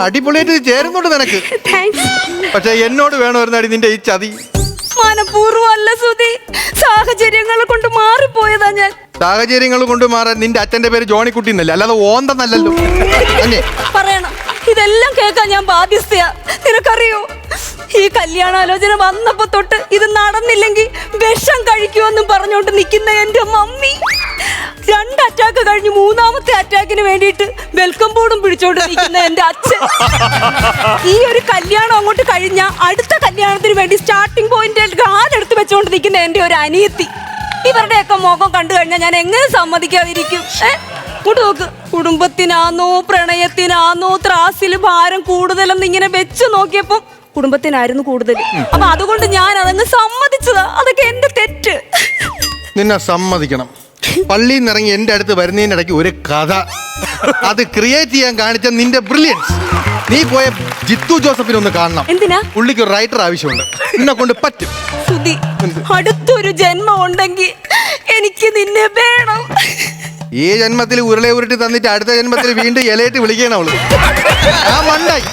അടിപൊളിയായിട്ട് ചേരുന്നുണ്ട് നിനക്ക്. താങ്ക്സ്. പക്ഷെ എന്നോട് വേണമായിരുന്നാടി നിന്റെ ഈ ചതി. മനപൂർവ്വമല്ല സുധി, സാഹചര്യങ്ങൾ കൊണ്ട് മാറിപ്പോയതാ ഞാൻ. സാഹചര്യങ്ങൾ കൊണ്ട് മാറാൻ നിന്റെ അച്ഛന്റെ പേര് ജോണിക്കുട്ടി എന്നല്ലേ, അല്ലാതെ ഓന്തെന്നല്ലല്ലോ. അല്ലേ പറയണം, ഇതെല്ലാം കേൾക്കാൻ ഞാൻ ബാധ്യസ്ഥയാ. നിനക്കറിയോ, ഈ കല്യാണാലോചന വന്നപ്പോ തൊട്ട് ഇത് നടന്നില്ലെങ്കിൽ വിഷം കഴിക്കുമെന്നും പറഞ്ഞോണ്ട് നിൽക്കുന്ന എന്റെ മമ്മി 2 അറ്റാക്ക് കഴിഞ്ഞ് 3ാമത്തെ അറ്റാക്കിന് വേണ്ടിയിട്ട് വെൽക്കം ബോർഡും പിടിച്ചോണ്ട് നിൽക്കുന്ന എന്റെ അച്ഛൻ. ഈ ഒരു കല്യാണം അങ്ങോട്ട് കഴിഞ്ഞ അടുത്ത കല്യാണത്തിന് വേണ്ടി സ്റ്റാർട്ടിംഗ് പോയിന്റിൽ കാലെടുത്ത് വെച്ചോണ്ട് നിൽക്കുന്ന എന്റെ ഒരു അനിയത്തി. ഇവരുടെയൊക്കെ മുഖം കണ്ടു കഴിഞ്ഞാൽ ഞാൻ എങ്ങനെ സമ്മതിക്കാതിരിക്കും? ഇങ്ങോട്ട് നോക്ക്, കുടുംബത്തിനാന്നോ പ്രണയത്തിനാന്നോ ത്രാസിൽ ഭാരം കൂടുതലെന്ന് ഇങ്ങനെ വെച്ച് നോക്കിയപ്പോ കുടുംബത്തിനായിരുന്നു കൂടുതൽ. അപ്പൊ അതുകൊണ്ട് ഞാൻ അതങ്ങ് സമ്മതിച്ചതാ. അതൊക്കെ എന്റെ തെറ്റ്. നിന്നെ സമ്മതിക്കണം. പള്ളിയിൽ നിന്ന് ഇറങ്ങി എന്റെ അടുത്ത് വരുന്നതിനിടയ്ക്ക് ഒരു കഥ അത് ക്രിയേറ്റ് ചെയ്യാൻ കാണിച്ച നിന്റെ ബ്രില്യൻസ്. നീ പോയ ജിത്തു ജോസഫിനെ ഒന്ന് കാണണം. എന്തിനാ? പുള്ളിക്ക് ഒരു റൈറ്റർ ആവശ്യമുണ്ട്. നിന്നെ കൊണ്ട് പറ്റും. സുധി, അടുത്തൊരു ജന്മം ഉണ്ടെങ്കിൽ എനിക്ക് നിന്നെ വേണം. ഈ ജന്മത്തിൽ ഉരുളെ ഉരുട്ടി തന്നിട്ട് അടുത്ത ജന്മത്തിൽ വീണ്ടും ഇലയിട്ട് വിളിക്കണം അവള്. ആ മണ്ടായി